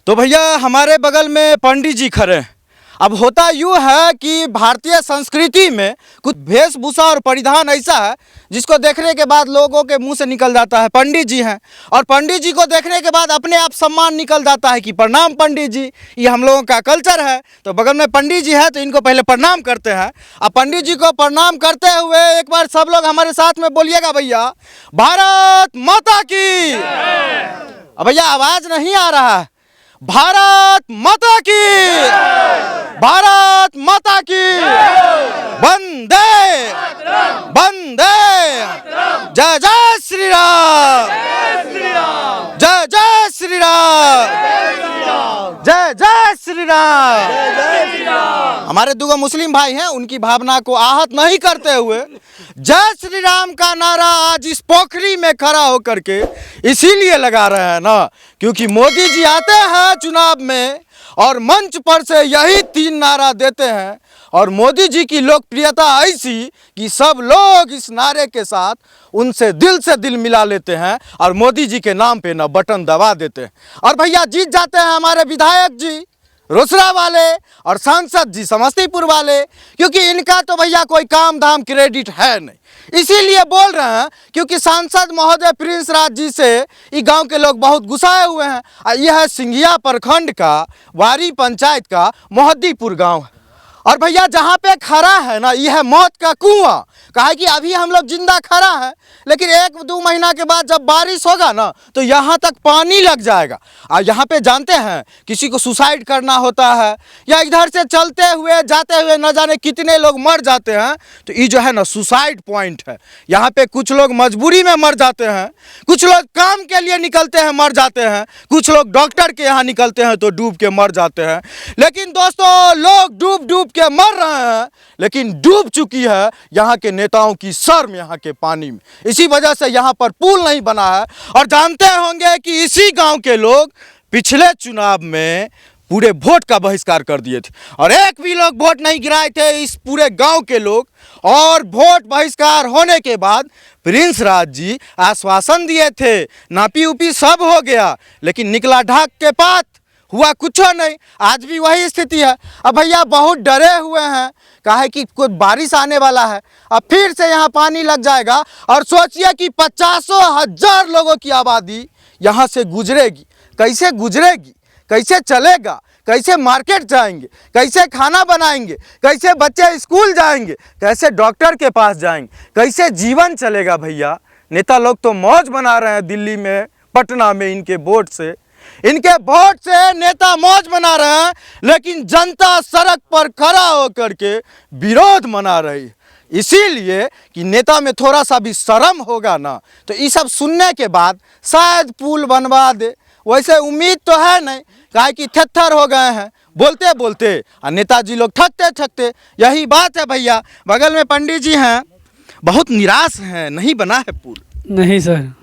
तो भैया हमारे बगल में पंडित जी खड़े हैं। अब होता यूँ है कि भारतीय संस्कृति में कुछ वेशभूषा और परिधान ऐसा है जिसको देखने के बाद लोगों के मुंह से निकल जाता है पंडित जी हैं, और पंडित जी को देखने के बाद अपने आप सम्मान निकल जाता है कि प्रणाम पंडित जी। ये हम लोगों का कल्चर है। तो बगल में पंडित जी है तो इनको पहले प्रणाम करते हैं। अब पंडित जी को प्रणाम करते हुए एक बार सब लोग हमारे साथ में बोलिएगा भैया, भारत माता की। अब भैया आवाज नहीं आ रहा है। भारत माता की, भारत माता की, वंदे वंदे, जय जय श्री राम, जय जय श्री राम, जय जय श्री राम। हमारे दो मुस्लिम भाई हैं, उनकी भावना को आहत नहीं करते हुए जय श्री राम का नारा आज इस पोखरी में खड़ा होकर के इसीलिए लगा रहे हैं ना, क्योंकि मोदी जी आते हैं चुनाव में और मंच पर से यही 3 नारा देते हैं, और मोदी जी की लोकप्रियता ऐसी कि सब लोग इस नारे के साथ उनसे दिल मिला लेते हैं और मोदी जी के नाम पे ना बटन दबा देते हैं। और भैया जीत जाते हैं हमारे विधायक जी रोसड़ा वाले और सांसद जी समस्तीपुर वाले, क्योंकि इनका तो भैया कोई काम धाम क्रेडिट है नहीं। इसीलिए बोल रहे हैं क्योंकि सांसद महोदय प्रिंस राज जी से ये गांव के लोग बहुत गुस्साए हुए हैं। यह है सिंघिया प्रखंड का वारी पंचायत का मोहद्दीपुर गांव है। और भैया जहाँ पे खड़ा है ना, यह है मौत का कुआं। कहा कि अभी हम लोग जिंदा खड़ा है, लेकिन 1-2 महीना के बाद जब बारिश होगा ना तो यहाँ तक पानी लग जाएगा। और यहाँ पे जानते हैं किसी को सुसाइड करना होता है या इधर से चलते हुए जाते हुए न जाने कितने लोग मर जाते हैं, तो ये जो है ना सुसाइड पॉइंट है। यहाँ पे कुछ लोग मजबूरी में मर जाते हैं, कुछ लोग काम के लिए निकलते हैं मर जाते हैं, कुछ लोग डॉक्टर के यहाँ निकलते हैं तो डूब के मर जाते हैं। लेकिन दोस्तों लोग डूब के मर रहे हैं, लेकिन डूब चुकी है यहाँ के नेताओं की शर्म यहाँ के पानी में। इसी वजह से यहाँ पर पुल नहीं बना है। और जानते होंगे कि इसी गांव के लोग पिछले चुनाव में पूरे वोट का बहिष्कार कर दिए थे और एक भी लोग वोट नहीं गिराए थे इस पूरे गांव के लोग। और वोट बहिष्कार होने के बाद प्रिंस राज जी आश्वासन दिए थे, नापी उपी सब हो गया, लेकिन निकला ढाक के पात, हुआ कुछ नहीं। आज भी वही स्थिति है। अब भैया बहुत डरे हुए हैं, कहा कि कोई बारिश आने वाला है, अब फिर से यहाँ पानी लग जाएगा। और सोचिए कि 50,000 लोगों की आबादी यहाँ से गुजरेगी। कैसे गुजरेगी, कैसे चलेगा, कैसे मार्केट जाएंगे, कैसे खाना बनाएंगे, कैसे बच्चे स्कूल जाएंगे, कैसे डॉक्टर के पास जाएंगे, कैसे जीवन चलेगा। भैया नेता लोग तो मौज बना रहे हैं दिल्ली में, पटना में, इनके वोट से नेता मौज बना रहे हैं, लेकिन जनता सड़क पर खड़ा होकर के विरोध मना रही है। इसीलिए कि नेता में थोड़ा सा भी शर्म होगा ना तो ये सब सुनने के बाद शायद पुल बनवा दे। वैसे उम्मीद तो है नहीं, काहे कि थेथर हो गए हैं बोलते बोलते, और नेताजी लोग ठगते। यही बात है भैया। बगल में पंडित जी हैं, बहुत निराश हैं, नहीं बना है पुल। नहीं सर,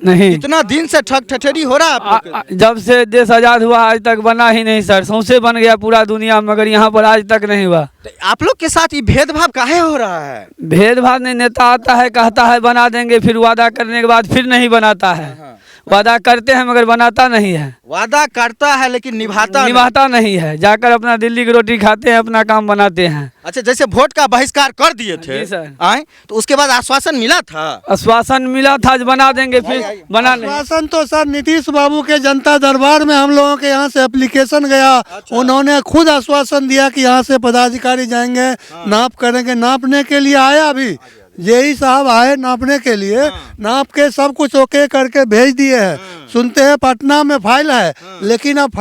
नहीं। कितना दिन से ठठेरी हो रहा है आप लोग? जब से देश आजाद हुआ आज तक बना ही नहीं सर। सौंसे बन गया पूरा दुनिया, मगर यहाँ पर आज तक नहीं हुआ। तो आप लोग के साथ ये भेदभाव काहे हो रहा है? भेदभाव नहीं, नेता आता है कहता है बना देंगे, फिर वादा करने के बाद फिर नहीं बनाता है। वादा करते हैं मगर बनाता नहीं है। वादा करता है लेकिन निभाता नहीं है। जाकर अपना दिल्ली की रोटी खाते हैं, अपना काम बनाते हैं। अच्छा, जैसे वोट का बहिष्कार कर दिए थे सर, तो उसके बाद आश्वासन मिला था? आश्वासन मिला था बना देंगे, फिर बना नहीं। आश्वासन तो सर नीतीश बाबू के जनता दरबार में हम लोगों के यहाँ से एप्लीकेशन गया। अच्छा। उन्होंने खुद आश्वासन दिया कि यहाँ से पदाधिकारी जाएंगे, नाप करेंगे। नापने के लिए आया अभी जेई साहब आए नापने के लिए, नाप के सब कुछ ओके करके भेज दिए हैं। सुनते हैं पटना में फाइल है, लेकिन अब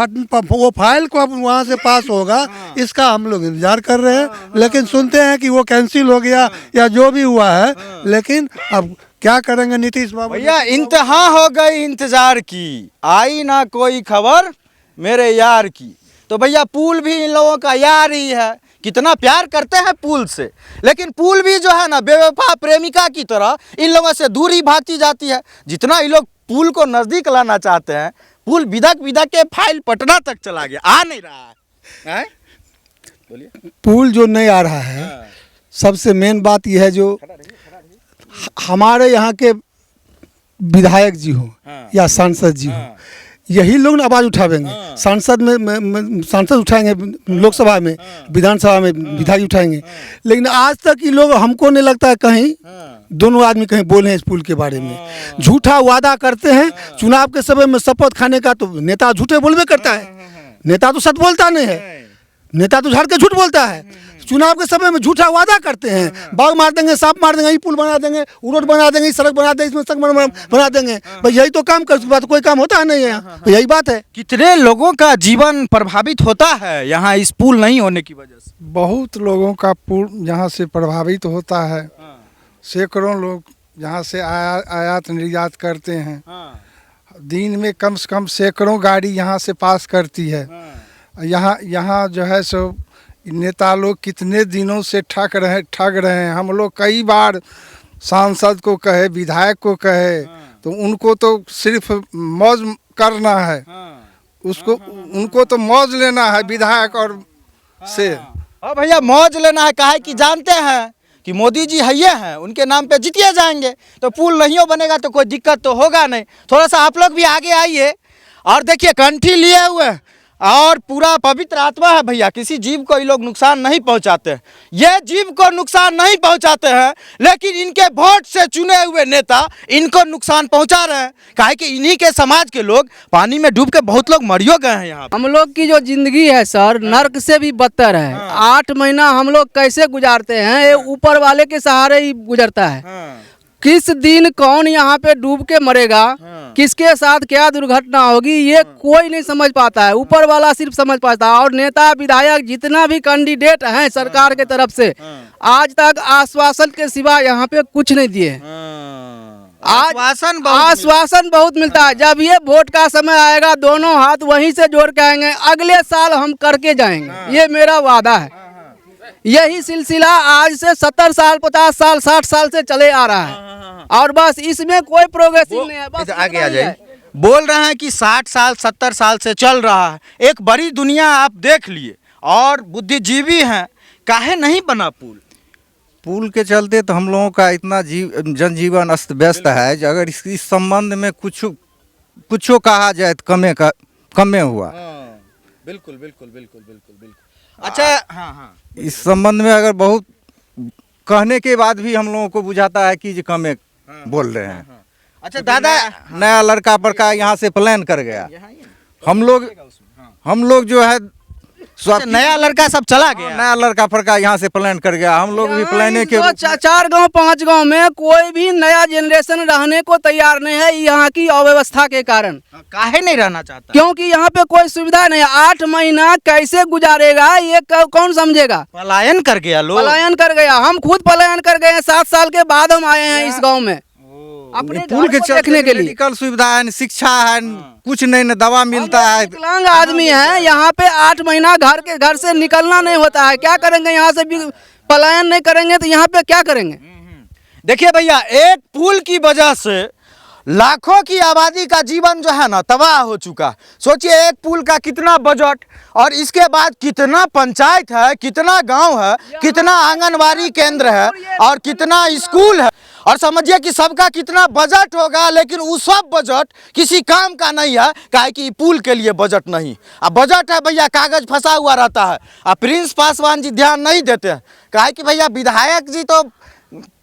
वो फाइल को अब वहाँ से पास होगा इसका हम लोग इंतजार कर रहे हैं। लेकिन सुनते हैं कि वो कैंसिल हो गया या जो भी हुआ है, लेकिन अब क्या करेंगे नीतीश बाबू? भैया इंतहा हो गई इंतजार की, आई ना कोई खबर मेरे यार की। तो भैया पुल भी इन लोगों का यार ही है, कितना प्यार करते हैं पुल से, लेकिन पुल भी जो है ना बेवफा प्रेमिका की तरह इन लोगों से दूरी भागती जाती है। जितना ये लोग पुल को नज़दीक लाना चाहते हैं, पुल बिदक के फाइल पटना तक चला गया, आ नहीं रहा है। बोलिए। पुल जो नहीं आ रहा है, सबसे मेन बात यह है जो हमारे यहाँ के विधायक जी हो या सांसद जी हो, यही लोग ना आवाज़ उठावेंगे। सांसद में सांसद उठाएंगे, लोकसभा में, विधानसभा में विधायक उठाएंगे, लेकिन आज तक ये लोग, हमको नहीं लगता है कहीं दोनों आदमी कहीं बोले हैं इस पुल के बारे में। झूठा वादा करते हैं। चुनाव के समय में शपथ खाने का तो नेता झूठे बोलबे करता है, नेता तो सच बोलता नहीं है, नेता तो झाड़ के झूठ बोलता है। चुनाव के समय में झूठा वादा करते हैं, बाग मार देंगे, सांप मार देंगे, ये पुल बना देंगे, रोड बना देंगे, सड़क बना देंगे, इसमें सड़क बना देंगे। भाई यही तो काम कर, बात कोई काम होता है नहीं है यहाँ, तो यही बात है। कितने लोगों का जीवन प्रभावित होता है यहाँ इस पुल नहीं होने की वजह से? बहुत लोगों का पुल यहाँ से प्रभावित होता है। सैकड़ों लोग यहाँ से आयात निर्यात करते हैं। दिन में कम से कम सैकड़ों गाड़ी यहाँ से पास करती है। यहाँ जो है सो नेता लोग कितने दिनों से ठग रहे हैं। हम लोग कई बार सांसद को कहे, विधायक को कहे, तो उनको तो सिर्फ मौज करना है, उनको तो मौज लेना है विधायक और से। हाँ भैया, मौज लेना है। काहे कि जानते हैं कि मोदी जी है हैं, उनके नाम पे जीतिए जाएंगे, तो पुल नहीं हो बनेगा तो कोई दिक्कत तो होगा नहीं। थोड़ा सा आप लोग भी आगे आइए और देखिए, कंठी लिए हुए और पूरा पवित्र आत्मा है भैया। किसी जीव को ये लोग नुकसान नहीं पहुंचाते हैं, ये जीव को नुकसान नहीं पहुंचाते हैं, लेकिन इनके वोट से चुने हुए नेता इनको नुकसान पहुंचा रहे हैं। काहे कि इन्हीं के समाज के लोग पानी में डूब के बहुत लोग मरियो गए हैं। यहाँ हम लोग की जो जिंदगी है सर, नर्क से भी बदतर है। 8 महीना हम लोग कैसे गुजारते हैं, ये ऊपर वाले के सहारे ही गुजरता है। किस दिन कौन यहाँ पे डूब के मरेगा, किसके साथ क्या दुर्घटना होगी, ये कोई नहीं समझ पाता है, ऊपर वाला सिर्फ समझ पाता है। और नेता विधायक जितना भी कैंडिडेट हैं सरकार के तरफ से, आज तक आश्वासन के सिवा यहाँ पे कुछ नहीं दिए। आश्वासन बहुत मिलता है। जब ये वोट का समय आएगा, दोनों हाथ वहीं से जोड़ के आएंगे, अगले साल हम करके जाएंगे, ये मेरा वादा है। यही सिलसिला आज से 70 साल, 50 साल, 60 साल से चले आ रहा है, और बस इसमें कोई प्रोग्रेसिव नहीं है। बस आगे आ जाइए। बोल रहे हैं कि 60 साल 70 साल से चल रहा है, एक बड़ी दुनिया आप देख लिए और बुद्धिजीवी हैं, काहे नहीं बना पुल? पुल के चलते तो हम लोगों का इतना जनजीवन अस्त व्यस्त है। अगर इस संबंध में कुछ कहा जाए तो कमे हुआ। बिल्कुल बिल्कुल बिल्कुल बिल्कुल बिल्कुल। अच्छा, हाँ, इस संबंध में अगर बहुत कहने के बाद भी हम लोगों को बुझाता है कि जो कमे बोल रहे हैं। अच्छा दादा, नया लड़का पर का यहाँ से प्लान कर गया, हम लोग जो है नया लड़का सब चला गया, नया लड़का पर का यहाँ से प्लान कर गया। हम लोग भी प्लाने के 4 गांव 5 गांव में कोई भी नया जनरेशन रहने को तैयार नहीं है, यहाँ की अव्यवस्था के कारण। काहे नहीं रहना चाहता? क्योंकि यहाँ पे कोई सुविधा नहीं है। 8 महीना कैसे गुजारेगा ये कौन समझेगा? पलायन कर गया लोग, पलायन कर गया। हम खुद पलायन कर गए, 7 साल के बाद हम आए हैं इस गाँव में अपने पुल के देखने के लिए। मेडिकल सुविधा है, शिक्षा है, कुछ नहीं, न दवा मिलता है। विकलांग आदमी है, यहाँ पे 8 महीना घर से निकलना नहीं होता है। क्या करेंगे? यहाँ से भी पलायन नहीं करेंगे तो यहाँ पे क्या करेंगे? देखिए भैया, एक पुल की वजह से लाखों की आबादी का जीवन जो है ना तबाह हो चुका। सोचिए, एक पुल का कितना बजट, और इसके बाद कितना पंचायत है, कितना गांव है, कितना आंगनबाड़ी केंद्र है, और कितना स्कूल है, और समझिए कि सबका कितना बजट होगा। लेकिन वो सब बजट किसी काम का नहीं है, काहे कि पुल के लिए बजट नहीं। अब बजट है भैया, कागज फंसा हुआ रहता है। अब प्रिंस पासवान जी ध्यान नहीं देते हैं, काहे कि भैया विधायक जी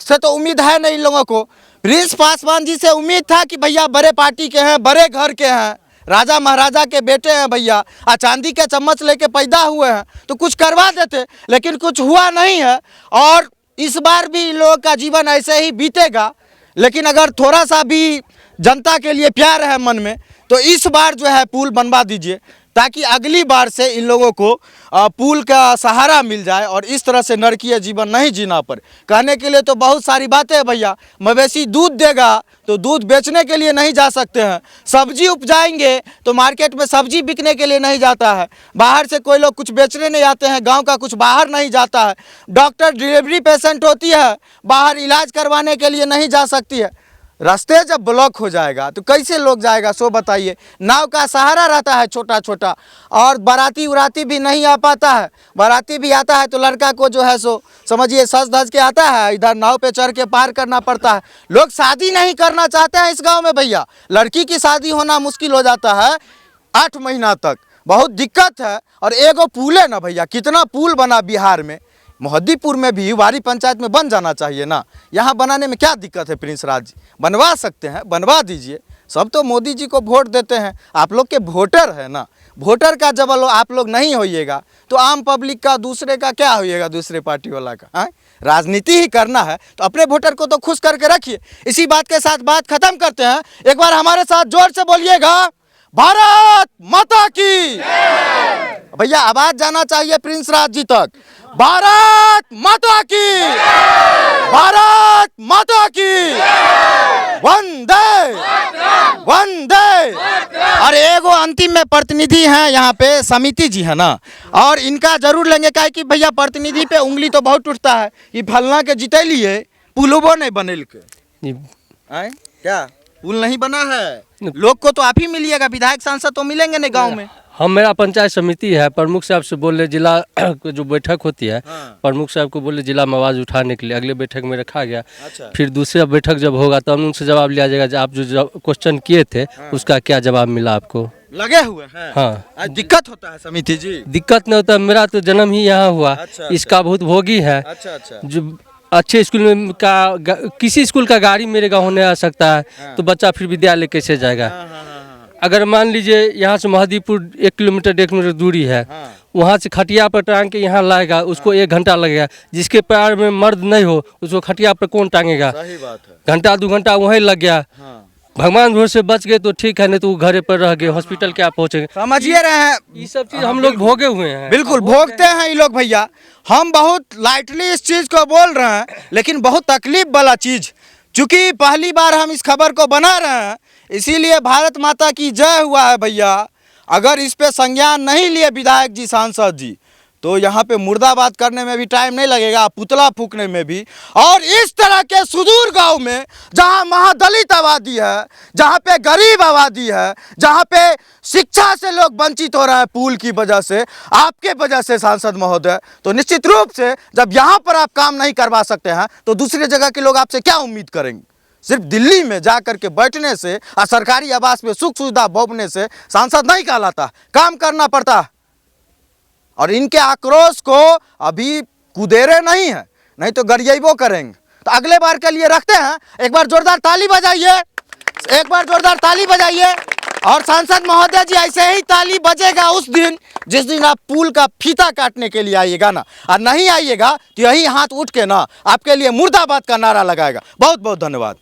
से तो उम्मीद है नहीं इन लोगों को। प्रिंस पासवान जी से उम्मीद था कि भैया बड़े पार्टी के हैं, बड़े घर के हैं, राजा महाराजा के बेटे हैं भैया, चांदी के चम्मच लेके पैदा हुए हैं, तो कुछ करवा देते, लेकिन कुछ हुआ नहीं है। और इस बार भी इन लोगों का जीवन ऐसे ही बीतेगा। लेकिन अगर थोड़ा सा भी जनता के लिए प्यार है मन में, तो इस बार जो है पुल बनवा दीजिए, ताकि अगली बार से इन लोगों को पुल का सहारा मिल जाए और इस तरह से नरकीय जीवन नहीं जीना पड़े। कहने के लिए तो बहुत सारी बातें हैं भैया। मवेशी दूध देगा तो दूध बेचने के लिए नहीं जा सकते हैं, सब्जी उपजाएंगे तो मार्केट में सब्जी बिकने के लिए नहीं जाता है, बाहर से कोई लोग कुछ बेचने नहीं आते हैं, गांव का कुछ बाहर नहीं जाता है, डॉक्टर डिलीवरी पेशेंट होती है बाहर इलाज करवाने के लिए नहीं जा सकती है। रास्ते जब ब्लॉक हो जाएगा तो कैसे लोग जाएगा, सो बताइए। नाव का सहारा रहता है छोटा छोटा, और बाराती उराती भी नहीं आ पाता है। बाराती भी आता है तो लड़का को जो है सो समझिए सज धज के आता है, इधर नाव पे चढ़ के पार करना पड़ता है। लोग शादी नहीं करना चाहते हैं इस गांव में भैया। लड़की की शादी होना मुश्किल हो जाता है 8 महीना तक, बहुत दिक्कत है। और एगो पुल है ना भैया, कितना पुल बना बिहार में, मोहद्दीपुर में भी वारी पंचायत में बन जाना चाहिए ना। यहाँ बनाने में क्या दिक्कत है प्रिंस राज जी? बनवा सकते हैं, बनवा दीजिए। सब तो मोदी जी को वोट देते हैं, आप लोग के वोटर है ना। वोटर का जब आप लोग नहीं होइएगा तो आम पब्लिक का, दूसरे का क्या होइएगा, दूसरे पार्टी वाला का। हाँ, राजनीति ही करना है तो अपने वोटर को तो खुश करके रखिए। इसी बात के साथ बात खत्म करते हैं। एक बार हमारे साथ जोर से बोलिएगा, भारत माता की। भैया आवाज जाना चाहिए प्रिंस राज जी तक। भारत माता की, भारत माता की, वंदे वंदे। और एगो अंतिम में प्रतिनिधि हैं यहाँ पे, समिति जी है ना, और इनका जरूर लेंगे। क्या कि भैया प्रतिनिधि पे उंगली तो बहुत उठता है। ये फलना के जीते लिए पुलबो नहीं बनेल के, क्या पुल नहीं बना है? लोग को तो आप ही मिलिएगा, विधायक सांसद तो मिलेंगे नहीं गांव में। हम, मेरा पंचायत समिति है, प्रमुख साहब से बोले जिला जो बैठक होती है, प्रमुख साहब को बोले जिला में आवाज़ उठाने के लिए, अगले बैठक में रखा गया। अच्छा। फिर दूसरा बैठक जब होगा तो हम उनसे जवाब लिया जाएगा, आप जो क्वेश्चन किए थे उसका क्या जवाब मिला आपको। लगे हुए हैं। हाँ, आज दिक्कत होता है समिति जी? दिक्कत नहीं होता, मेरा तो जन्म ही यहाँ हुआ। अच्छा, इसका बहुत भोगी है। अच्छा अच्छा। जो अच्छे स्कूल में किसी स्कूल का गाड़ी मेरे गाँव नहीं आ सकता है, तो बच्चा फिर विद्यालय कैसे जाएगा। अगर मान लीजिए यहाँ से मोहद्दीपुर 1 किलोमीटर 1 किलोमीटर दूरी है, वहाँ से खटिया पर टांग के यहाँ लाएगा, उसको 1 घंटा लगेगा। जिसके पैर में मर्द नहीं हो उसको खटिया पर कौन टांगेगा? सही बात है। घंटा 2 घंटा वहीं लग गया। भगवान भोर से बच गए तो ठीक है, नहीं तो घरे पर रह गए, हॉस्पिटल क्या पहुँचेंगे। समझिए रहे हैं, ये सब चीज़ हम लोग भोगे हुए हैं। बिल्कुल भोगते हैं ये लोग भैया। हम बहुत लाइटली इस चीज को बोल रहे हैं, लेकिन बहुत तकलीफ वाला चीज, चूंकि पहली बार हम इस खबर को बना रहे हैं, इसीलिए भारत माता की जय हुआ है भैया। अगर इस पे संज्ञान नहीं लिए विधायक जी, सांसद जी, तो यहाँ पे मुर्दाबाद करने में भी टाइम नहीं लगेगा, पुतला फूकने में भी। और इस तरह के सुदूर गांव में जहाँ महादलित आबादी है, जहाँ पे गरीब आबादी है, जहाँ पे शिक्षा से लोग वंचित हो रहे हैं पुल की वजह से, आपके वजह से सांसद महोदय, तो निश्चित रूप से जब यहाँ पर आप काम नहीं करवा सकते हैं तो दूसरी जगह के लोग आपसे क्या उम्मीद करेंगे? सिर्फ दिल्ली में जा कर के बैठने से और सरकारी आवास में सुख सुविधा भोगने से सांसद नहीं कहलाता, काम करना पड़ता है। और इनके आक्रोश को अभी कुदेरे नहीं है, नहीं तो गरियाबो करेंगे। तो अगले बार के लिए रखते हैं। एक बार जोरदार ताली बजाइए, एक बार जोरदार ताली बजाइए। और सांसद महोदय जी, ऐसे ही ताली बजेगा उस दिन जिस दिन आप पुल का फीता काटने के लिए आइएगा ना, और नहीं आइएगा तो यही हाथ उठ के ना आपके लिए मुर्दाबाद का नारा लगाएगा। बहुत बहुत धन्यवाद।